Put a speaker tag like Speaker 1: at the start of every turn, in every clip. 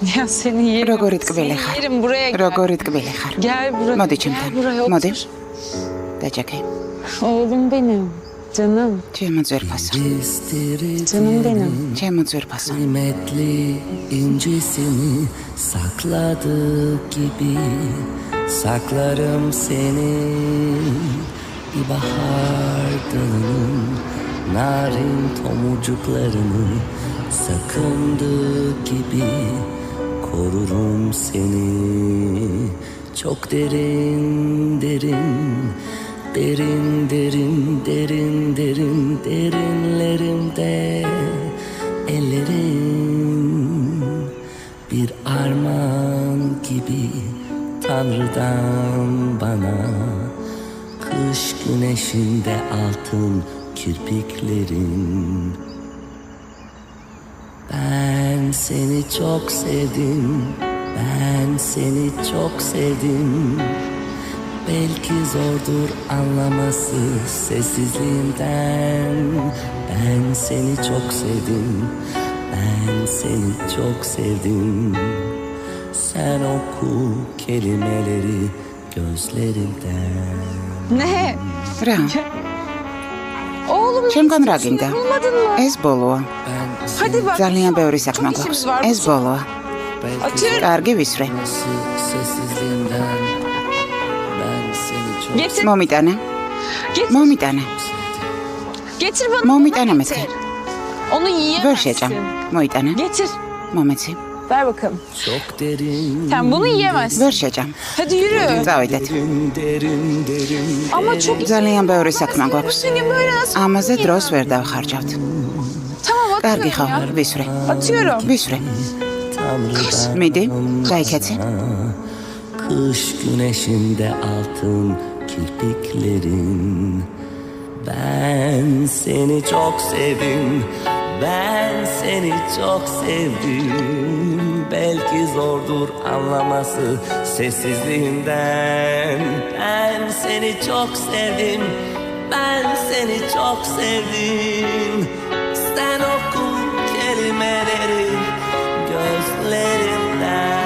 Speaker 1: Ya seni yerim.
Speaker 2: Როგორი ტკბილი ხარ?
Speaker 1: Yerim buraya gel.
Speaker 2: Როგორი ტკბილი ხარ?
Speaker 1: Gel buraya.
Speaker 2: Მოდი
Speaker 1: Gel
Speaker 2: ჩემთან.
Speaker 1: buraya
Speaker 2: მოდი.
Speaker 1: otur.
Speaker 2: დაჯექე.
Speaker 1: Oğlum benim. Canım.
Speaker 2: ჩემო ძვირფასო.
Speaker 1: Canım benim.
Speaker 2: ჩემო ძვირფასო.
Speaker 3: Kıymetli incesini sakladık gibi saklarım seni bir bahar dalının narin tomurcuklarını sakındık gibi korurum seni çok derin derin derin derin derin derin derinlerimde ellerin bir armağan gibi Tanrı'dan bana kış güneşinde altın kirpiklerin ben seni çok sevdim ben seni çok sevdim belki zordur anlaması sessizliğinden ben seni çok sevdim ben seni çok sevdim sen oku kelimeleri gözlerimden
Speaker 1: Ne?
Speaker 2: რა?
Speaker 1: Oğlum
Speaker 2: ჩემგან რა
Speaker 1: hiç
Speaker 2: გინდა?
Speaker 1: bulmadın mı?
Speaker 2: ეს ბოლოა.
Speaker 3: ben
Speaker 1: Hadi bak.
Speaker 2: ძალიან ბევრი საქმე
Speaker 1: Çok işimiz
Speaker 2: გვაქვს.
Speaker 1: var.
Speaker 2: ეს ბოლოა.
Speaker 3: belki
Speaker 1: Atıyorum.
Speaker 2: კარგი ვისვრე.
Speaker 3: nasıl sessizliğinden ben seni çok
Speaker 1: Getir.
Speaker 2: მომიტანე.
Speaker 1: Getir.
Speaker 2: მომიტანე.
Speaker 1: Getir bana.
Speaker 2: მომიტანე
Speaker 1: bana
Speaker 2: მეთქე.
Speaker 1: getir. Onu
Speaker 2: ვერ
Speaker 1: yiyemezsin.
Speaker 2: შეჭამ. მოიტანე.
Speaker 1: Getir.
Speaker 2: მომეცი.
Speaker 1: Ver bakalım.
Speaker 3: çok derin
Speaker 1: Sen bunu yiyemezsin.
Speaker 2: ვერ შეჭამ.
Speaker 1: Hadi yürü.
Speaker 2: წავიდეთ.
Speaker 3: derin derin derin
Speaker 1: Ama çok
Speaker 2: ძალიან ბევრი საქმე გვაქვს.
Speaker 1: Seni böyle nasıl?
Speaker 2: ამაზე დროს ვერ დავხარჯავთ.
Speaker 1: Tamam
Speaker 2: კარგი
Speaker 1: atıyorum
Speaker 2: ხო?
Speaker 1: ya.
Speaker 2: ვისვრე.
Speaker 1: Atıyorum.
Speaker 2: ვისვრე. მიდი, გაიქეცი.
Speaker 3: Kış güneşinde altın kirpiklerin ben seni çok sevdim ben seni çok sevdim belki zordur anlaması sessizliğinden ben seni çok sevdim ben seni çok sevdim sen oku kelimeleri gözlerimden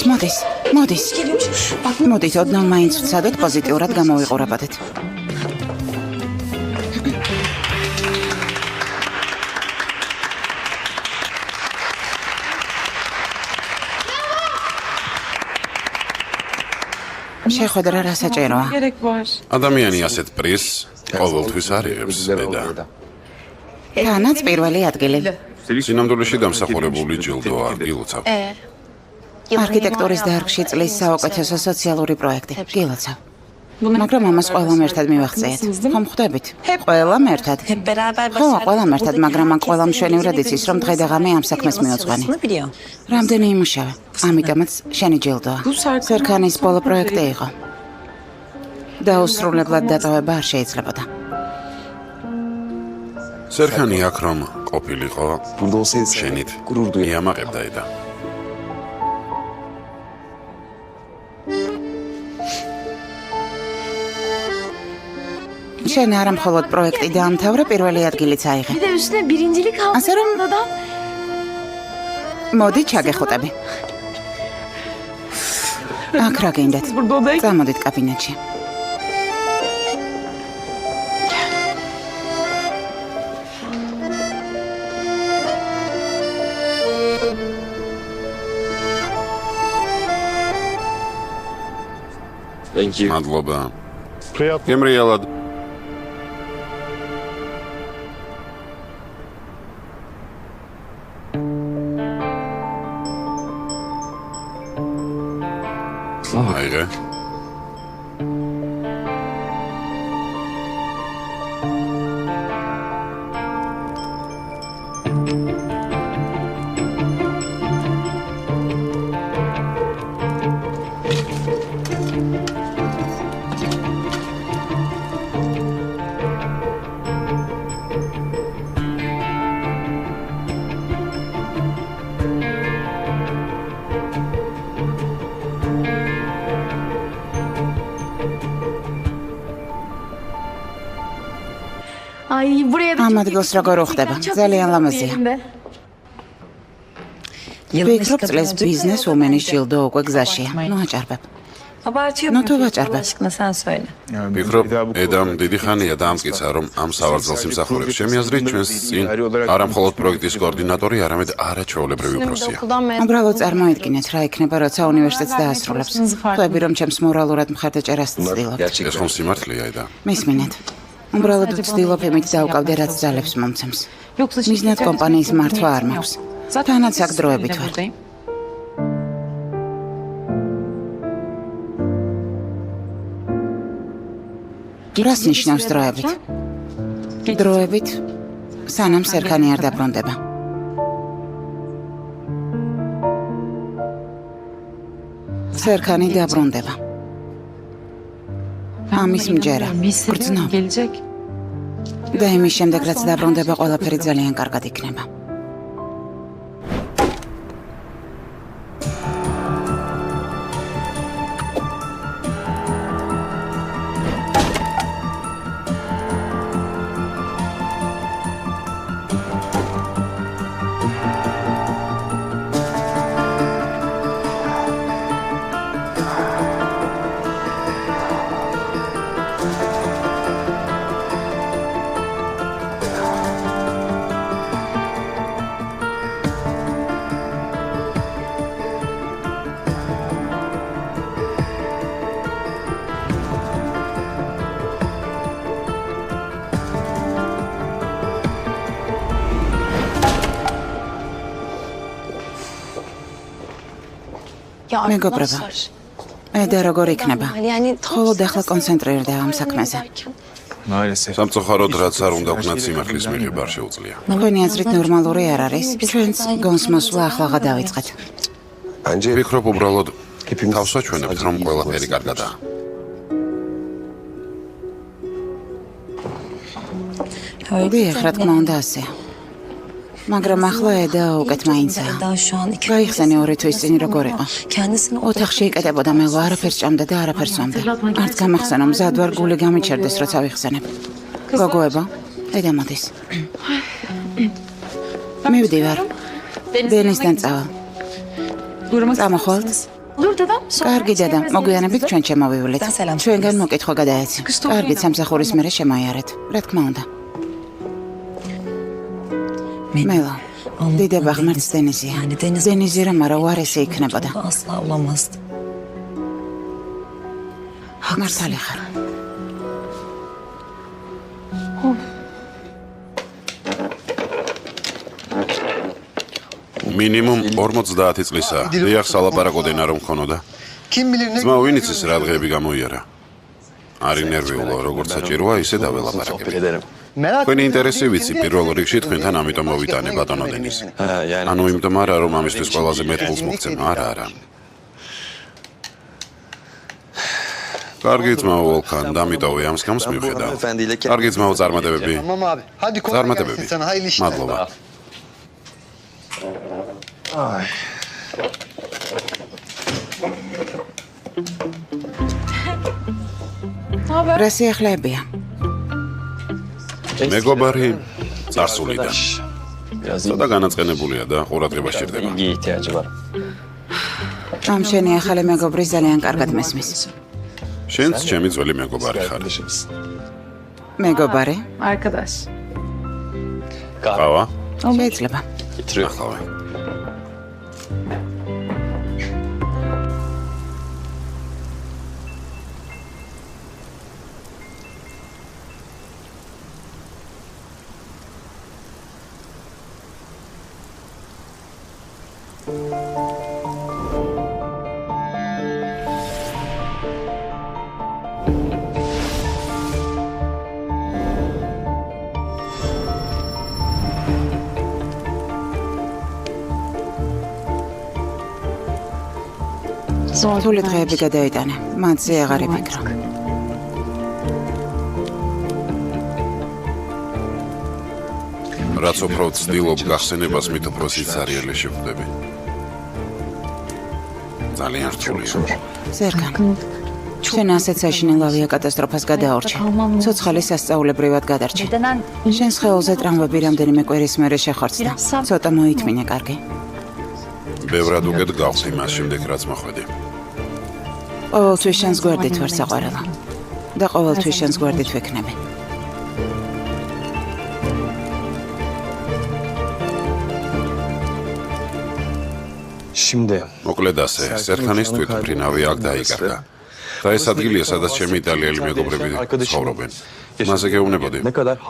Speaker 2: მოდის. მოდით, ოდნავ მაინც ვცადეთ პოზიტიურად გამოვიყურებოდეთ. შეხვედრა რა საჭიროა?
Speaker 1: Gerek var.
Speaker 4: ადამიანი ასეთ პრიზს ყოველთვის არ იღებს, დედა.
Speaker 2: თანაც პირველი ადგილი.
Speaker 4: სინამდვილეში დამსახურებული ჯილდოა, გილოცავ.
Speaker 2: არქიტექტურის დარგში წლის საუკეთესო სოციალური პროექტი. გილოცავ. მაგრამ ამას ყველამ ერთად მივახციეთ. ხომ ხვდებით? ყველამ ერთად. ხო, ყველამ ერთად, მაგრამ მან ყველა მშვენივრად იცის, რომ დღე და ღამე ამ საქმეს მიუძღვენი. რამდენი იმუშავე. ამიტომაც შენი ჯილდოა. სერქანის ბოლო პროექტი იყო. დაუსრულებლად დატოვება არ შეიძლებოდა.
Speaker 4: სერქანი აქ რომ ყოფილიყო, შენით იამაყებდა eda.
Speaker 2: შენ არა მხოლოდ პროექტი დაამთავრე, პირველი ადგილიც აიღე.
Speaker 5: Bir de üstüne birincilik aldı.
Speaker 2: ასე რომ
Speaker 5: Adam.
Speaker 2: მოდი ჩაგეხუტები. აქ რა გინდათ? წამოდით კაბინეტში.
Speaker 4: მადლობა. გემრიელად. აიღე.
Speaker 2: ამ ადგილს როგორ უხდება? ძალიან ლამაზია. ვფიქრობ, წლეს ბიზნესვუმენის ჯილდო უკვე გზაშია. ნუ აჭარბებ.
Speaker 5: Nu
Speaker 2: თუ ვაჭარბებ.
Speaker 4: ვფიქრობ, ედამ დიდი ხანია დაამტკიცა, რომ ამ სავარძელს იმსახურებს. ჩემი აზრით, ჩვენს წინ არა მხოლოდ პროექტის კოორდინატორი, არამედ არაჩვეულებრივი უფროსია.
Speaker 2: უბრალოდ წარმოიდგინეთ, რა იქნება, როცა უნივერსიტეტს დაასრულებს. ხვდები, რომ ჩემს მორალურად მხარდაჭერას ვცდილობ.
Speaker 4: ეს ხომ სიმართლეა, ედა?
Speaker 2: მისმინეთ. უბრალოდ ვცდილობ იმით დავკავდე, რაც ძალებს მომცემს. მიზნად კომპანიის მართვა არ მაქვს. თანაც აქ დროებით ვარ. რას ნიშნავს დროებით? დროებით, სანამ სერქანი არ დაბრუნდება. სერქანი დაბრუნდება. ამის მჯერა, გრძნობ. და იმის შემდეგ, რაც დაბრუნდება, ყველაფერი ძალიან კარგად იქნება. მეგობრებო, ედა როგორ იქნება? მხოლოდ ახლა კონცენტრირდა ამ საქმეზე.
Speaker 4: სამწუხაროდ, რაც არ უნდა ვქნათ სიმართლის მიღება არ შეუძლია.
Speaker 2: თქვენი აზრით ნორმალური არ არის? ჩვენც გონს მოსვლა ახლა დავიწყეთ.
Speaker 4: ვფიქრობ, უბრალოდ თავს ვაჩვენებთ, რომ ყველაფერი კარგადაა.
Speaker 2: დიახ, რა თქმა უნდა ასეა. მაგრამ ახლა ედა უკეთ მაინცაა. გაიხსენე 2 თვის წინ როგორ იყო. ოთახში იკეტებოდა მელო, არაფერს ჭამდა და არაფერს სვამდა. არც გამახსენო, მზად ვარ გული გამიჩერდეს, როცა ვიხსენებ. გოგოებო, ედა მოდის. მივდივარ. დენისთან წავალ. წამოხვალთ? კარგი დედა, მოგვიანებით ჩვენ შემოვივლით. ჩვენგან მოკითხვა გადაეცი. კარგი, სამსახურის მერე შემოიარეთ. რა თქმა უნდა. მელო, დიდება ღმერთს დენიზია. დენიზი რა მარა უარესი იქნებოდა. მართალი ხარ.
Speaker 4: მინიმუმ 50 წლისა. დიახ, სალაპარაკო დენა რომ ხონოდა. ძმა ვინ იცის რა დღეები გამოიარა. არ ინერვიულო, როგორც საჭიროა, ისე დაველაპარაკებ. თქვენი ინტერესი ვიცი, პირველ რიგში თქვენთან ამიტომ მოვიტანე ბატონო დენის. ანუ იმიტომ არა, რომ ამისთვის ყველაზე მეტ ფულს მოგცემ, არა. კარგი ძმაო ვოლკან, დამიტოვე ამ სკამს მივხედავ. კარგი ძმაო წარმატებები. წარმატებები. მადლობა.
Speaker 2: რა სიახლეებია?
Speaker 4: მეგობარი წარსულიდან. ცოტა განაწყენებულია და ყურადღება სჭირდება.
Speaker 2: ამ შენი ახალი მეგობრი ძალიან კარგად მესმის.
Speaker 4: შენც ჩემი ძველი მეგობარი ხარ.
Speaker 2: მეგობარი?
Speaker 4: ყავა?
Speaker 2: შეიძლება.
Speaker 4: ახლა.
Speaker 2: თული დღეები გადაიტანე, მათზე აღარ იფიქრო.
Speaker 4: რაც უფრო ვცდილობ გახსენებას, მით უფრო სიცარიელე შევხვდები. ძალიან რთულია.
Speaker 2: სერგან, შენ ასეთ საშინელ ავიაკატასტროფას გადაორჩე. ცოცხალი სასწაულებრივად გადარჩე. შენ სხეულზე ტრამვები რამდენიმე კვირის მერე შეხორცდა. ცოტა მოითმინე, კარგი.
Speaker 4: ბევრად უკეთ გავხდი მას შემდეგ რაც მოხვედი.
Speaker 2: ყოველთვის შენს გვერდით ვარ საყვარელო. და ყოველთვის შენს გვერდით ვექნები.
Speaker 4: მოკლედ ასე, სერქანის თვითმფრინავი აქ დაიკარგა. და ეს ადგილია, სადაც ჩემი იტალიელი მეგობრები ცხოვრობენ. მასზე გეუბნებოდი.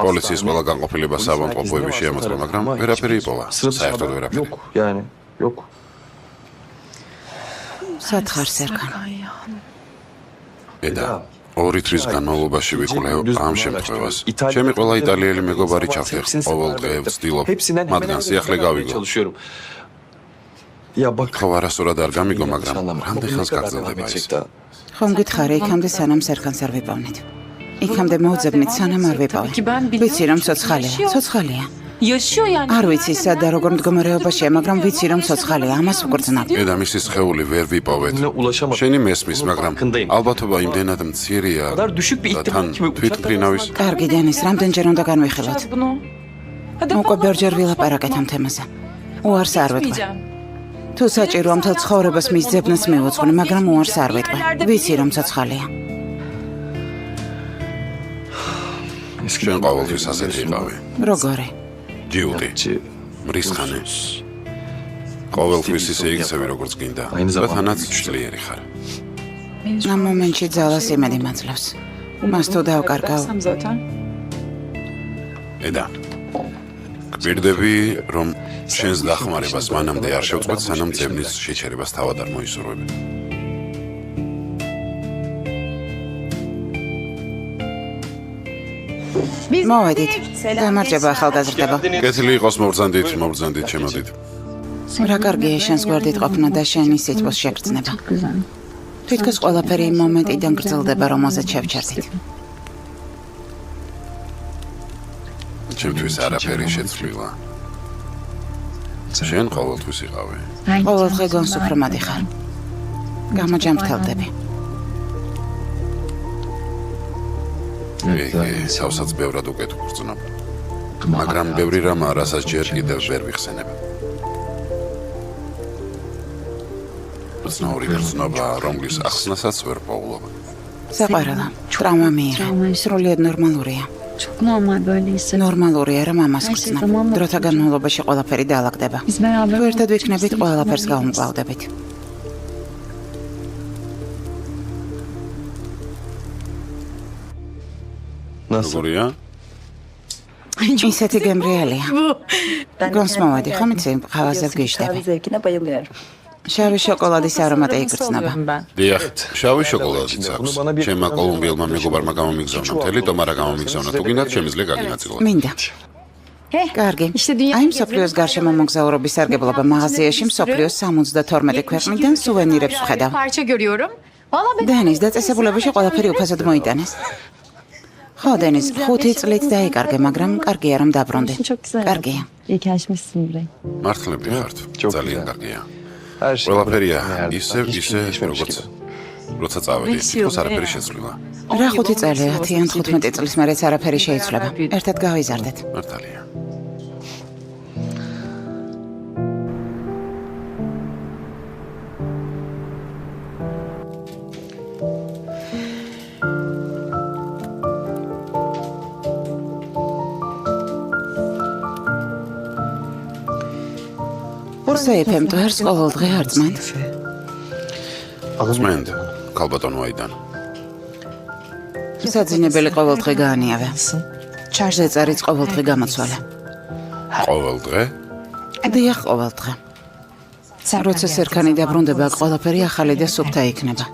Speaker 4: პოლიციის ყველა განყოფილება საავადმყოფოები შეამოწმა, მაგრამ ვერაფერი იპოვა. საერთოდ ვერაფერი.
Speaker 2: სად ხარ, სერქან?
Speaker 4: ედა, 2 თვის განმავლობაში ვიკვლევ ამ შემთხვევას. ჩემი ყველა იტალიელი მეგობარი ჩავხერხ, ყოველ დღე ვცდილობ, მათგან სიახლე გავიგო. ხო, არასწორად არ გამიგო, მაგრამ რამდენ ხანს გაგრძელდება ეს?
Speaker 2: ხომ გითხარი, იქამდე სანამ სერქანს არ ვიპოვნით. იქამდე მოვძებნით, სანამ არ ვიპოვე. ვიცი, რომ ცოცხალია. არ ვიცი, სად და როგორ მდგომარეობაშია, მაგრამ ვიცი, რომ ცოცხალია, ამას ვგრძნობ.
Speaker 4: ედა, მისი სხეული ვერ ვიპოვეთ. შენი მესმის, მაგრამ ალბათობა იმდენად მცირეა. და თან თვითმფრინავის.
Speaker 2: კარგი, დენის, რამდენჯერ უნდა განვიხილოთ? უკვე ბევრჯერ ვილაპარაკეთ ამ თემაზე. უარს არ ვეთქვი. თუ საჭიროა მთელ ცხოვრებას მის ძებნას მივუძღვნი, მაგრამ უარს არ ვეთქვი. ვიცი, რომ ცოცხალია.
Speaker 4: შენ ყოველთვის ასეთი იყავი.
Speaker 2: როგორი?
Speaker 4: ჯიუტი. მრისხანე. ყოველთვის ისე იქცევი, როგორც გინდა. და თანაც ძლიერი ხარ.
Speaker 2: ამ მომენტში ძალას იმედი მაძლევს. მას თუ დავკარგავ.
Speaker 4: ედა. გვირდები, რომ შენს დახმარებას მანამდე არ შევწყვეტ, სანამ ძებნის შეჩერებას თავად არ მოისურვებ.
Speaker 2: მოვედით. გამარჯობა, ახალგაზრდებო.
Speaker 4: კეთილი იყოს, მობრძანდით, შემოდით.
Speaker 2: რა კარგია შენს გვერდით ყოფნა და შენი სითბოს შეგრძნება. თვითქოს ყველაფერი იმ მომენტიდან გრძელდება, რომელზეც შევჩერდით.
Speaker 4: ჩემთვის არაფერი შეცვლილა. შენ ყოველთვის იყავი.
Speaker 2: ყოველდღე განსუფრმადი ხარ. გამოჯამრთელდები.
Speaker 4: სავსაც ბევრად უკეთ ვგრძნობ. მაგრამ ბევრი რამაა, რასაც ჯერ კიდევ ვერ ვიხსენებ. უცნაური გრძნობა, რომლის ახსნასაც ვერ პოულობ.
Speaker 2: საყვარელო, ტრაუმა მიიღე. სრულიად ნორმალურია. ნორმალურია, რომ ამას გრძნობ. დროთა განმავლობაში ყველაფერი დაალაგდება. თუ ერთად ვიქნებით, ყველაფერს გავუმკლავდებით.
Speaker 4: როგორია?
Speaker 2: ისეთი გემრიელია. გონს მოვედი, ხომ იცი, ყავაზე ვგიშდები. შავი შოკოლადის არომატი იგრძნობა.
Speaker 4: დიახ, შავი შოკოლადიც აქვს. ჩემმა კოლუმბიელმა მეგობარმა გამომიგზავნა, მთელი ტომარა გამომიგზავნა. თუ გინდათ, შემიძლია გაგინაწილოთ.
Speaker 2: მინდა. კარგი. აი მსოფლიოს გარშემო მოგზაურობის სარგებლობა მაღაზიაში მსოფლიოს 72 ქვეყნიდან სუვენირებს ვხედავ. დენის დაწესებულებაში ყველაფერი უფასოდ მოიტანეს. ხო, დენის, 5 წლით დაიკარგე, მაგრამ კარგია რომ დაბრუნდი. კარგია.
Speaker 4: მართლები ხართ, ძალიან კარგია. ყველაფერია ისე, როგორც როცა წავედი, თვითონ არაფერი შეცვლილა.
Speaker 2: რა 5 წელია, 10 ან 15 წლის მერეც არაფერი შეიცვლება. ერთად გავიზარდეთ.
Speaker 4: მართალია.
Speaker 2: სეიფემ თვერს ყოველდღე არ წმენთ.
Speaker 4: წმენთ, ქალბატონო აიდან.
Speaker 2: საძინებელი ყოველდღე გაანიავე. ჩარჟზე წერიც ყოველდღე გამოცვალა.
Speaker 4: ყოველდღე?
Speaker 2: დიახ, ყოველდღე. როცა სერქანი დაბრუნდება, ყველაფერი ახალი და სუფთა იქნება.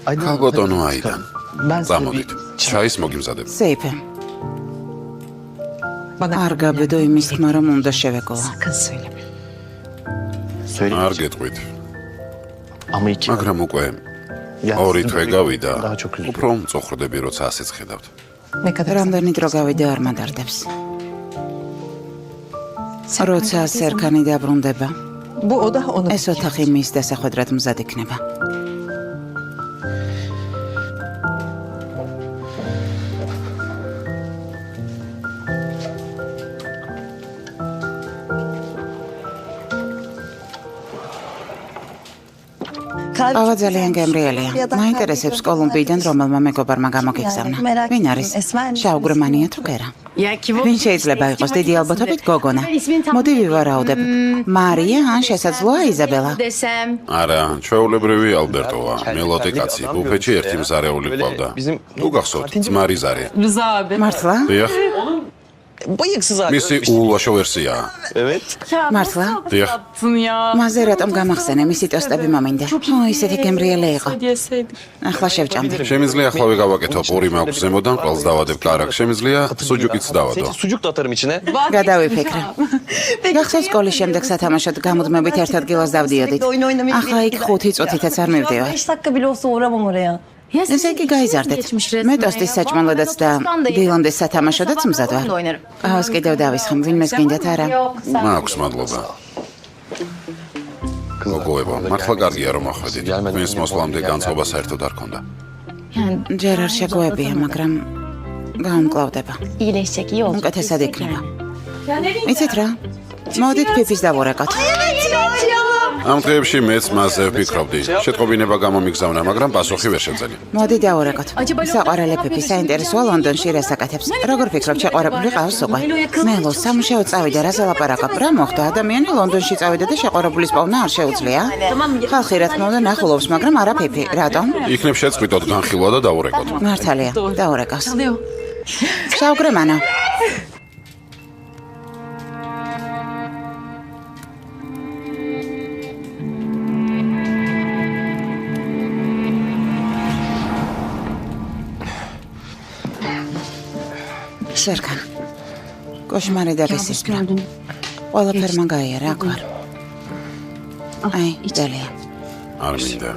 Speaker 4: ქალბატონო აიდან. წამოდით, ჩაის მოგიმზადებ.
Speaker 2: სეიფემ. არ გაბედო იმის თქმა, რომ უნდა შევეკოვა.
Speaker 4: არ გეტყვით. მაგრამ უკვე 2 თვე გავიდა. უფრო მწუხრდები, როცა ასეც ხედავთ.
Speaker 2: რამდენი დრო გავიდა არ მადარდებს. როცა სერქანი დაბრუნდება, ეს ოთახი მის დასახვედრად მზად იქნება. ყავა ძალიან გემრიელია. მაინტერესებს კოლუმბიიდან რომელმა მეგობარმა გამოგიგზავნა. ვინ არის? შაუგრემანია თუ კერა? ვინ შეიძლება იყოს დიდი ალბათობით გოგონა? მოდი ვივარაუდებ. მარია ან შესაძლოა იზაბელა?
Speaker 4: არა, ჩვეულებრივი ალბერტოა. მელოდე კაცი, ბუფეტში ერთი მზარეული ყავდა. თუ გახსოვთ, ძმარი ზარი.
Speaker 2: მართლა?
Speaker 4: დიახ. მისი ულაშო ვერსიაა.
Speaker 2: მართლა?
Speaker 4: დიახ.
Speaker 2: მასზე რატომ გამახსენე მისი ტოსტები მომინდა? ისეთი გემრიელი იყო. ახლა შევჭამდი.
Speaker 4: შემიძლია ახლავე გავაკეთო პური მაქვს ზემოდან, ყველს დავადებ კარაქ. შემიძლია სუჯუკიც დავადო.
Speaker 2: გადავიფიქრე. გახსოვს სკოლის შემდეგ სათამაშოდ გამუდმებით ერთ ადგილას დავდიოდით. ახლა იქ 5 წუთითაც არ მივდივარ. ესე იგი გაიზარდეთ. მე ტოსტის საჭმელოდაც და დილამდე სათამაშოდაც მზად ვარ. ყავს კიდევ დავისხამ, ვინმეს გინდათ არა?
Speaker 4: მაქვს მადლობა. გოგოებო, მართლა კარგია რომ ახვედით. თქვენს მოსვლამდე განწყობა საერთოდ არ ქონდა.
Speaker 2: ჯერ არ შეგვეებია, მაგრამ გაუმკლავდება. უკეთესად იქნება. იცით რა? მოდით ფიფის დავურეკოთ.
Speaker 4: ამ დღეებში მეც მასზე ვფიქრობდი. შეტყობინება გამომიგზავნა, მაგრამ პასუხი ვერ შეძენი.
Speaker 2: მოდი დავურეკოთ. საყვარელი ფიფი საინტერესოა ლონდონში რასაკეთებს. როგორ ფიქრობ, შეყვარებული ყავს უკვე? მელო, სამუშაო წავიდა, რა ზალაპარაკობ? რა მოხდა? ადამიანი ლონდონში წავიდა და შეყვარებულის პოვნა არ შეუძლია? ხალხი რა თქმა უნდა ნახულობს, მაგრამ არა ფიფი. რატომ?
Speaker 4: იქნებ შეწყვიტოთ განხილვა და დავურეკოთ.
Speaker 2: მართალია, დავურეკავს. შაუგრემანო. სერგან. კოშმარი დაგესისკრა. ყველაფერმა გაიარა, აქ ვარ. აი, იტალია.
Speaker 4: არ მინდა.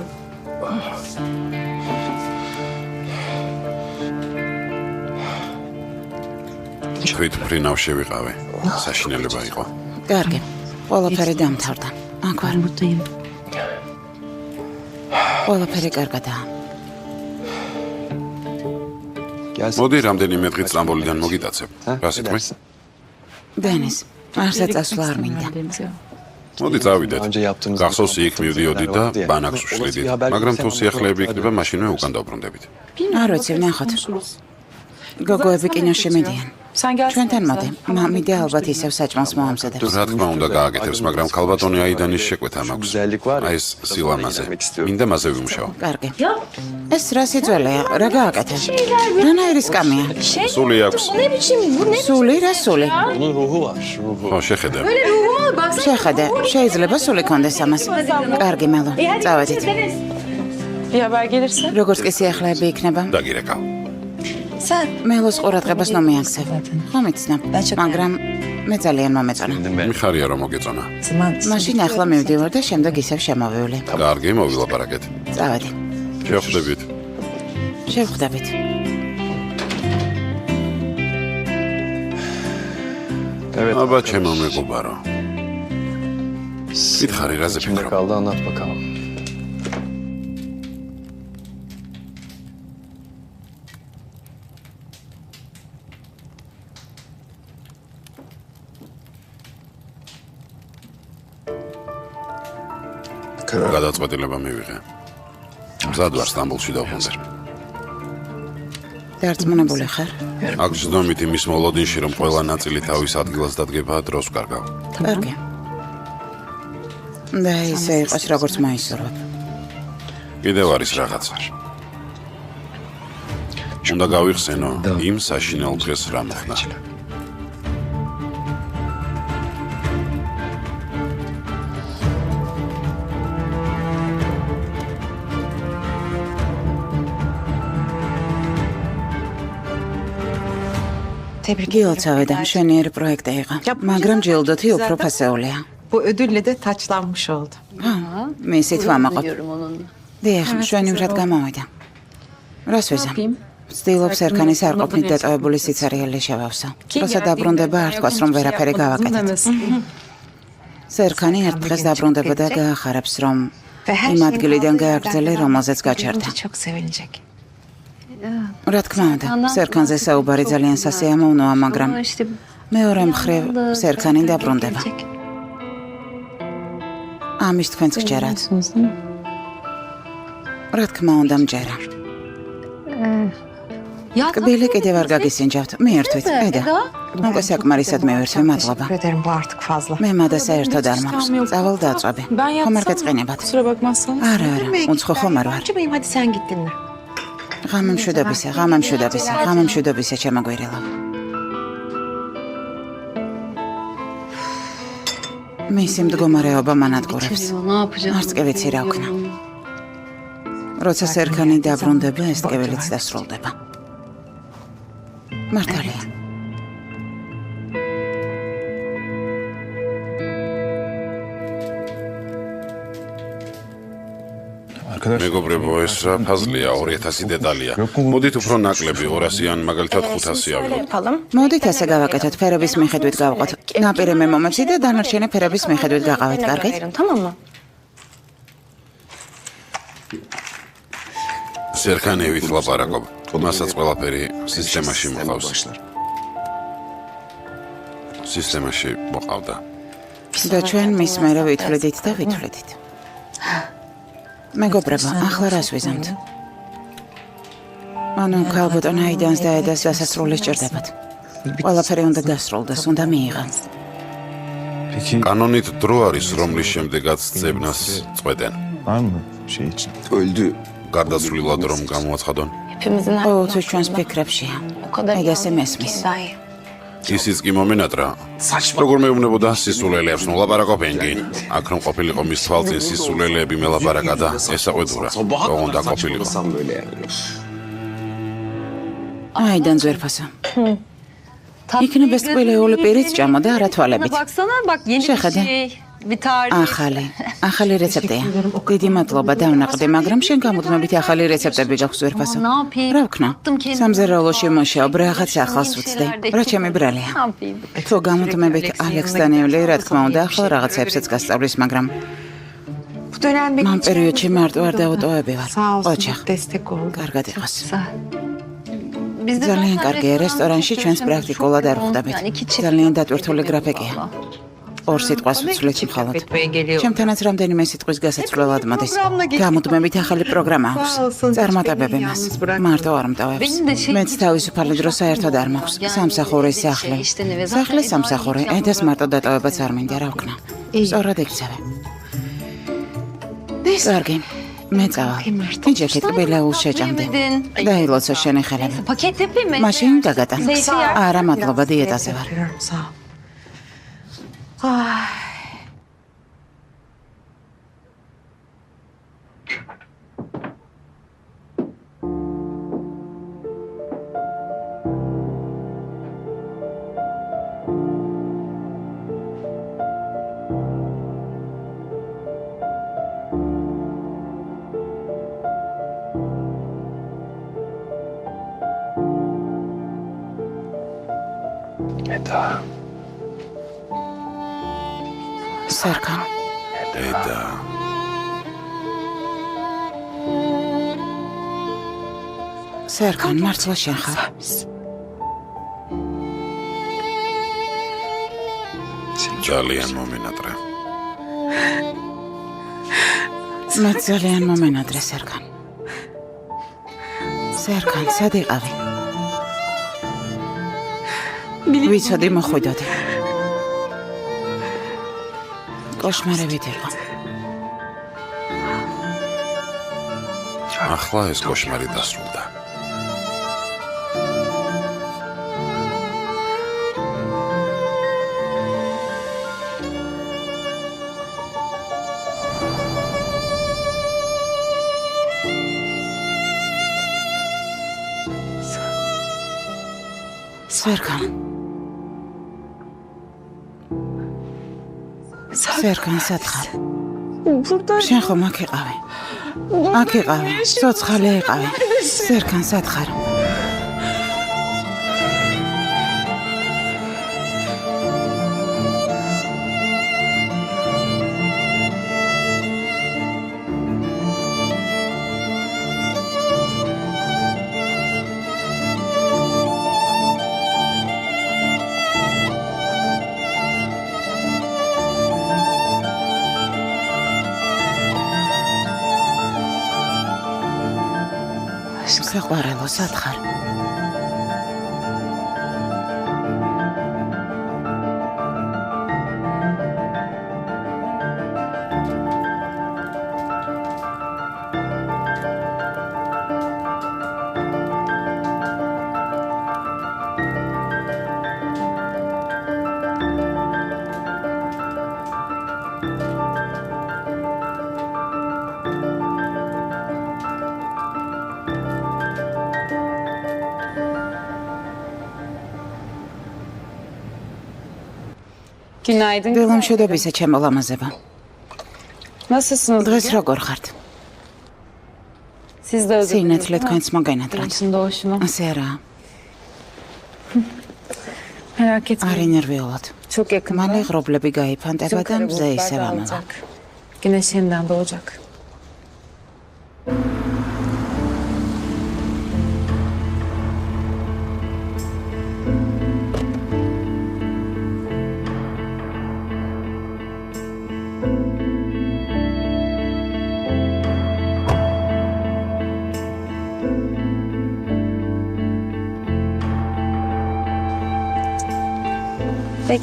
Speaker 4: თვით ფრინავ შევიყავე. საშინელება იყო.
Speaker 2: კარგი. ყველაფერი დამთავრდა. აქ ვარ. ყველაფერი კარგადაა.
Speaker 4: მოდი რამდენიმე დღით სტამბოლიდან მოგიტაცებ. რა სიტყვი?
Speaker 2: დენის, არსად წასვლა არ მინდა.
Speaker 4: მოდი წავიდეთ. გახსოვს იქ მივდიოდით და ბანაკს ვშლიდით, მაგრამ თუ სიახლეები იქნება, მაშინვე უკან დავბრუნდებით.
Speaker 2: არ ვიცი, ვნახოთ. გოგოები კინოში მიდიან. ჩვენთან მოდი. მამიდე ალბათ ისევ საჭმელს მოამზადებს.
Speaker 4: რა თქმა უნდა გააკეთებს, მაგრამ ქალბატონი აიდანის შეკვეთა მაქვს. აი ეს სილამაზე. მინდა მასზე ვიმუშაო.
Speaker 2: კარგი. ეს რა სიძველეა? რა გააკეთე? რანაირი სკამია?
Speaker 4: სული აქვს.
Speaker 2: სული რა სული?
Speaker 4: ხო, შეხედე.
Speaker 2: შეხედე, შეიძლება სული კონდეს ამას. კარგი მელო, წავედით. როგორც კი სიახლეები იქნება.
Speaker 4: დაგირეკავ.
Speaker 2: მელოს ყურადღებას ნომიაქცევ. ხომ იცნობ, მაგრამ მე ძალიან მომეწონა.
Speaker 4: მიხარია რომ მოგეწონა.
Speaker 2: მაშინ ახლა მივდივარ და შემდეგ ისევ შემოვივლი.
Speaker 4: კარგი, მოვილაპარაკეთ.
Speaker 2: წავედი.
Speaker 4: შევხვდებით.
Speaker 2: შევხვდებით.
Speaker 4: აბა ჩემო მეგობარო. მითხარი რაზე ფიქრობ? გადაწყვეტილება მივიღე. მზად ვარ სტამბოლში დავბრუნდე.
Speaker 2: დარწმუნებული ხარ?
Speaker 4: აქ ზდომით იმის მოლოდინში, რომ ყველა ნაწილი თავის ადგილას დადგება, დროს ვკარგავ.
Speaker 2: კარგი. და ისე იყოს, როგორც მაისურვებ.
Speaker 4: კიდევ არის რაღაცა. უნდა გავიხსენო იმ საშინელ დღეს რა მოხდა.
Speaker 2: გილოცავე და მშვენიერი პროექტი იყო, მაგრამ ჯილდოთი უფრო ფასეულია.
Speaker 5: Bu ödülle de taçlanmış oldu.
Speaker 2: მისით ვამაყობ. დიახ, მშვენივრად გამოვიდა. რას ვეზამ? ვცდილობს ერქანის არ ყოფნით დატოვებული სიცარიელი შევავსო. როცა დაბრუნდება არ თქვას, რომ ვერაფერი გავაკეთეთ. სერქანი ერთ დღეს დაბრუნდება და გაახარებს, რომ იმ ადგილიდან გააგრძელე, რომელზეც გაჩერდა.
Speaker 5: Çok sevinecek.
Speaker 2: რა თქმა უნდა, სერქანზე საუბარი ძალიან სასიამოვნოა, მაგრამ მეორე მხრივ სერქანი დაბრუნდება. ამის თქვენც გჯერათ. რა თქმა უნდა მჯერა. კბილი კიდევ არ გაგისინჯავთ. მიერთვით, ედა. უკვე საკმარისად მივერთვი, მადლობა.
Speaker 5: Ederim bu artık fazla.
Speaker 2: მე მადა საერთოდ არ მაქვს. წავალ დაწვევი. ხომ არ გეწყინებათ?
Speaker 1: Kusura bakmazsan.
Speaker 2: არა, უცხო ხომ არ ვარ.
Speaker 5: Acımayım hadi sen git dinle.
Speaker 2: ღამემშვიდობისა, ჩემოგვირილო. მისი მდგომარეობა მანადგურებს. არც კი ვიცი რა ვქნა. როცა სერქანი დაბრუნდება, ეს ტკივილიც დასრულდება. მართალია.
Speaker 4: მეგობრებო, ეს რა ფაზლია, 2000 დეტალია. მოდით უფრო ნაკლები 200 ან მაგალითად 500 ავიღოთ.
Speaker 2: მოდით ასე გავაკეთოთ, ფერების მიხედვით გავყოთ. ნაპირე მე მომეცი და დანარჩენი ფერების მიხედვით გაყავით, კარგით?
Speaker 4: სერქანევით ლაპარაკობ. მასაც ყველაფერი სისტემაში მოყავს. სისტემაში მოყავდა.
Speaker 2: და ჩვენ მის მერე ვითვლიდით და ვითვლიდით. მეგობრებო, ახლა რას ვიზამთ? ანუ ქალბატონ აიდანს და ედას დასასრული სჭირდებათ. ყველაფერი უნდა დასრულდეს, უნდა მიიღან.
Speaker 4: კანონით დრო არის, რომლის შემდეგაც ძებნას წვედნენ.
Speaker 6: Öldü.
Speaker 4: გარდაცვლილად რომ გამოაცხადონ.
Speaker 2: ყოველთვის ჩვენს ფიქრებშია. ედას მესმის.
Speaker 4: ისიც კი მომენატრა. როგორ მეუბნებოდა სისულელეებს ნოლაპარაკობენგი. აქ რომ ყოფილიყო მის თვალწინ სისულელეები მელაპარაკა და ესაყვედურა. ოღონდა ყოფილიყო.
Speaker 6: Böyle yani.
Speaker 2: აიდან ზვერფასო. იქნება სკვლეული პირით ჭამა და არა თვალებით.
Speaker 7: Baksana bak yeni bir
Speaker 2: Şehrede.
Speaker 7: şey. Bir tarih.
Speaker 2: ახალი რეცეპტია. დიდი მადლობა დავნაყდი, მაგრამ შენ გამუდმებით ახალი რეცეპტები გაქვს ზვერფასო. რა ვქნა? სამზარეულოში მუშაობ, რაღაც ახალს ვცდი. რა ჩემი ბრალია. თუ გამუდმებით ალექს დანიელი, რა თქმა უნდა, ახლა რაღაცებსაც გასწავლის, მაგრამ
Speaker 5: Bu dönem benim
Speaker 2: მან
Speaker 5: için
Speaker 2: პერიოდში მარტო არ დაუტოვები ვარ.
Speaker 5: sağ olsun
Speaker 2: ოჩახ,
Speaker 5: destek oldu.
Speaker 2: კარგად იყოს.
Speaker 7: Bizde
Speaker 2: ძალიან
Speaker 7: zaten
Speaker 2: კარგია, რესტორანში ჩვენს პრაქტიკულად არ ხვდებით. ძალიან დატვირთული გრაფიკია. ორ სიტყვას ვცვლით მხოლოდ. ჩემთანაც რამდენიმე სიტყვის გასაცვლელად მოდის. გამუდმებით ახალი პროგრამა აქვს. წარმატებები მას. მარტო არ მტოვებს. მეც თავისუფალი დრო საერთოდ არ მაქვს. სამსახური სახლი. სახლი სამსახური. ედას მარტო დატოვებაც არ მინდა, რა ვქნა. სწორად იქცევე. კარგი. მე წავალ. იჯექით ბელაულ შეჭამდე. დაილოცო შენი ხელები.
Speaker 7: paket yapayım mı?
Speaker 2: მაშინ გაგატან. არა, მადლობა, დიეტაზე ვარ.
Speaker 5: Sağ ol. Ay.
Speaker 6: Eda.
Speaker 2: სერქან.
Speaker 4: ედა.
Speaker 2: სერქან, მართლა შენ ხარ?
Speaker 4: ძალიან მომენატრა.
Speaker 2: მე ძალიან მომენადრე, სერქან. სერქან, სად იყავი? ვიცოდი მოხვიდოდი. კოშმარებით იყო.
Speaker 4: ახლა ეს კოშმარი დასრულდა.
Speaker 2: სერქან. სერქან, სად ხარ? შენ ხომ აქ იყავი? აქ იყავი, ცოცხალი იყავი. სერქან, სად ხარ? საყვარელო, სათხარ.
Speaker 1: Günaydın.
Speaker 2: დილამშვიდობისა, ჩემო ლამაზება.
Speaker 1: Nasılsınız?
Speaker 2: დღეს როგორ ხართ?
Speaker 1: Siz de özlediniz.
Speaker 2: სინათლე თქვენც მოგენატრათ.
Speaker 1: Yaşın doğuşunu.
Speaker 2: ასე არაა.
Speaker 1: Merak etmeyin.
Speaker 2: არ ინერვიულად.
Speaker 1: Çok yakında.
Speaker 2: მალე ღრობლები გაიფანტება და
Speaker 1: kara
Speaker 2: მზე
Speaker 1: bulutlar
Speaker 2: ისევ ამავა.
Speaker 1: dağılacak. Güneş yeniden doğacak.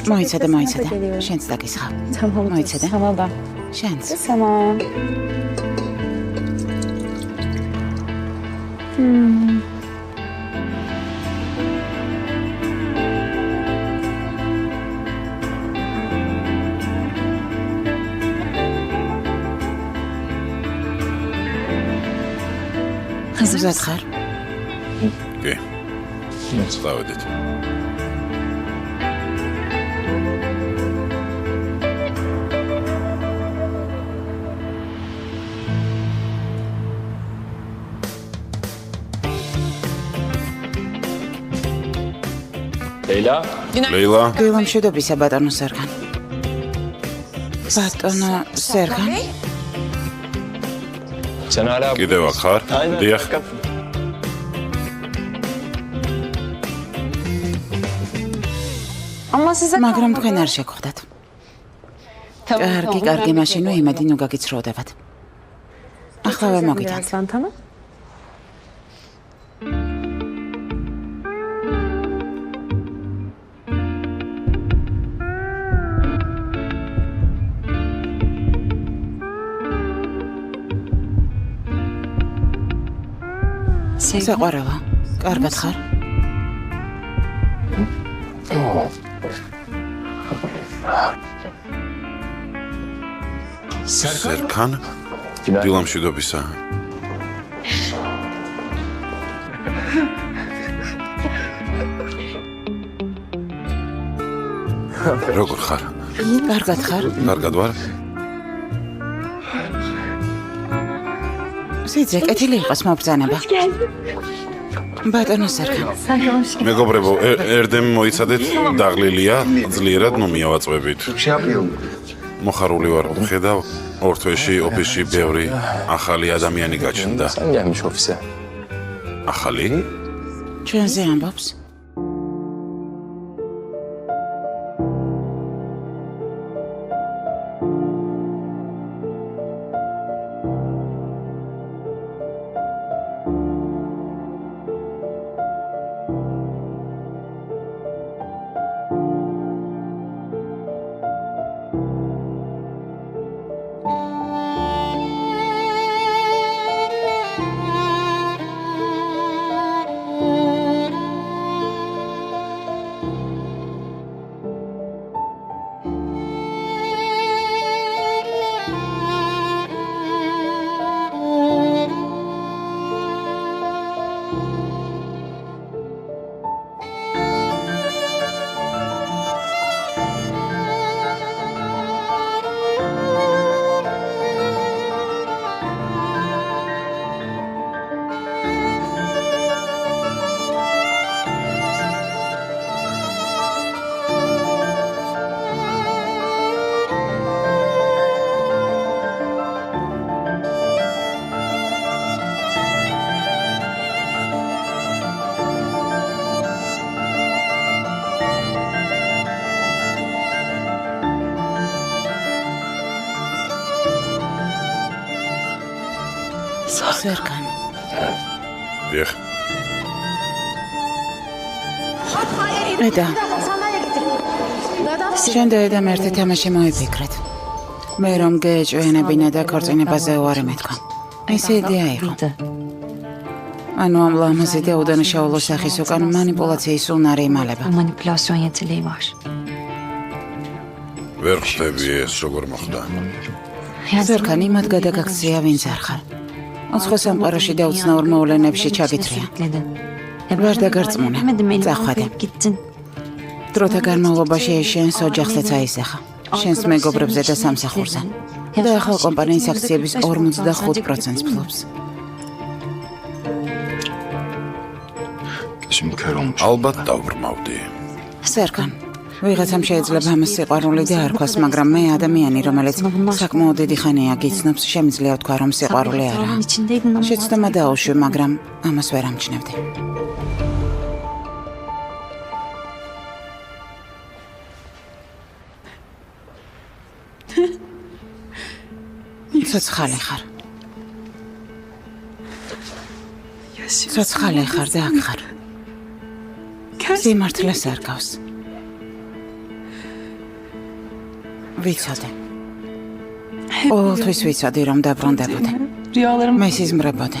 Speaker 2: მოიცადე, მოიცადე. შენც დაგისხავ.
Speaker 1: Tamam.
Speaker 2: მოიცადე.
Speaker 1: Sana da.
Speaker 2: შენც.
Speaker 1: Sana.
Speaker 2: გზად ხარ?
Speaker 4: კი. წავედით.
Speaker 6: ლეილა,
Speaker 4: ლეილა,
Speaker 2: დილამშვიდობისა, ბატონო სერგან. ბატონო სერგან?
Speaker 6: შენ არა
Speaker 4: კიდევ აქ ხარ? დიახ.
Speaker 1: Ama size
Speaker 2: მაგრამ თქვენ არ შეგხვდათ. კარგი, მაშინ იმედი ნუ გაგიცრუდებათ. ახლავე მოგიდან.
Speaker 1: Santana.
Speaker 2: საყვარელო, კარგად ხარ?
Speaker 4: სერგან? დილამშვიდობისა. როგორ ხარ?
Speaker 2: კარგად ხარ?
Speaker 4: კარგად ვარ?
Speaker 2: სიძე, კეთილი იყოს მობრძანება. ბატონო სერგან.
Speaker 4: მეგობრებო, ერდემ მოიცადეთ, დაღლილია, ძლიერად ნუ მიავაწვევით. მოხარული ვარ, ხედავ, ორ თვეში ოფისში ბევრი ახალი ადამიანი გაჩნდა.
Speaker 6: სამიამის ოფისზე.
Speaker 4: ახალი?
Speaker 2: ჩვენზე ამბობს? სერგან.
Speaker 4: დიახ.
Speaker 2: ედა. შენ და ედამ ერთი თამაში მოიფიქრეთ. მე რომ გეეჭვენებინა და ქორწინებაზე უარი მეთქვა. ესე იდეა იყო. ანუ ამ ლამაზი და უდანაშაულო სახის უკან მანიპულაციის უნარი იმალება.
Speaker 8: Manipülasyon yeteneği var.
Speaker 4: ვერ ხვდები ეს როგორ მოხდა.
Speaker 2: ზერქან იმად გადაგაქცია ვინც არ ხარ. ოცხო სამყაროში და უცნაურ მოვლენებში ჩაგითხრია. ვარ დაგარწმუნე. წახვადე. დროთა განმავლობაში ეს შენს ოჯახსაც აისახა. შენს მეგობრებზე და სამსახურზე. და ახალ კომპანიის აქციების 45%-ს ფლობს.
Speaker 4: ალბათ დავბრმავდი.
Speaker 2: ზერქან, ვიღაცამ შეიძლება ამას სიყვარული და არ ქვას, მაგრამ მე ადამიანი, რომელიც საკმაოდ დიდი ხანია გიცნობს, შემიძლია ვთქვა, რომ სიყვარული არაა. შეცდომა დაუშვი, მაგრამ ამას ვერ ამჩნევდი. ცოცხალი ხარ. ცოცხალი ხარ და აქ ხარ. სიმართლეს არ გავს. ვიცოდე. ყოველთვის ვიცოდი, რომ დაბრუნდებოდი. მე სიზმრებოდი.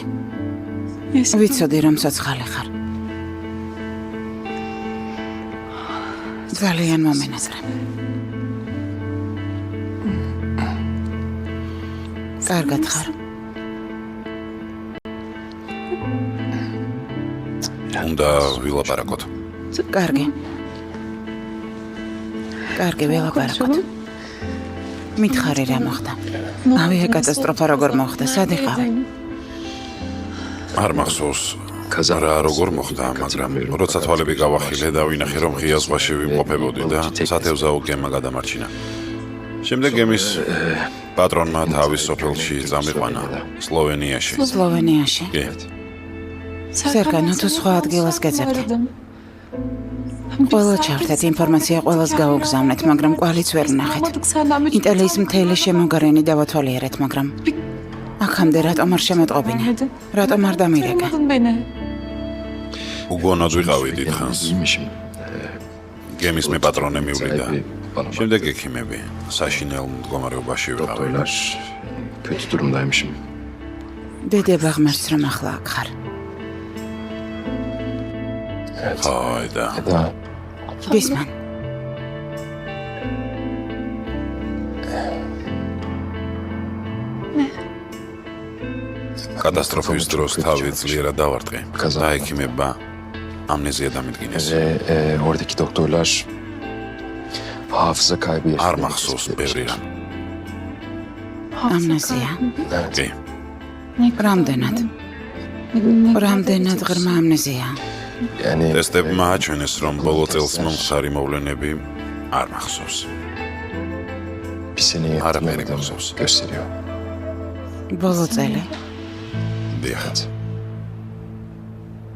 Speaker 2: ვიცოდი, რომ ცოცხალი ხარ. ძალიან მომენატრე. კარგად ხარ.
Speaker 4: უნდა ვილაპარაკოთ.
Speaker 2: კარგი. კარგი, ველაპარაკოთ. მითხარი რა მოხდა? ავიაკატასტროფა როგორ მოხდა? სად იყავი?
Speaker 4: არ მახსოვს რა როგორ მოხდა, მაგრამ როცა თვალები გავახილე და ვინახე რომ ღია ზღვაში ვიმყოფებოდი და სათევზაო გემა გადამარჩინა. შემდეგ გემის პატრონმა თავის სოფელში წამიყვანა, სლოვენიაში.
Speaker 2: სლოვენიაში.
Speaker 4: კი.
Speaker 2: ზერგანო თუ სხვა ადგილას გეძებდი. ყველა ჩართეთ, ინფორმაცია ყველას გაუგზავნეთ, მაგრამ კვალიც ვერ ვნახეთ. იტალიის მთელი შემოგარენი დავათვალიერეთ, მაგრამ აქამდე რატომ არ შემეტყობინა? რატომ არ დამირეკე?
Speaker 4: უგონოდ ვიყავი დიდხანს. გემის მეპატრონე მივლიდა. შემდეგ ექიმები საშინელ მდგომარეობაში ვიყავი.
Speaker 6: Kötü durumdaymışım.
Speaker 2: დედება ღმერთს რომ ახლა აქ ხარ.
Speaker 4: Hayda.
Speaker 6: Eda.
Speaker 2: ბისმან.
Speaker 4: კატასტროფის დროს თავი ძლიერად დავარტყი. და ექიმებმა amnezia დამიდგინეს.
Speaker 6: Oradaki doktorlar hafıza kaybı
Speaker 4: არ მახსოვს ბევრი რამ.
Speaker 2: ამნეზია.
Speaker 4: კი.
Speaker 2: რამდენად ღრმა ამნეზია.
Speaker 6: Yani
Speaker 4: ტესტებმა აჩვენეს, რომ ბოლო წელს მომხდარი მოვლენები არ მახსოვს.
Speaker 6: bir seneyi
Speaker 4: Ara beni
Speaker 6: hatırlamadığını
Speaker 4: bozulsun.
Speaker 6: gösteriyor.
Speaker 2: ბოლო წელი.
Speaker 4: დიახ.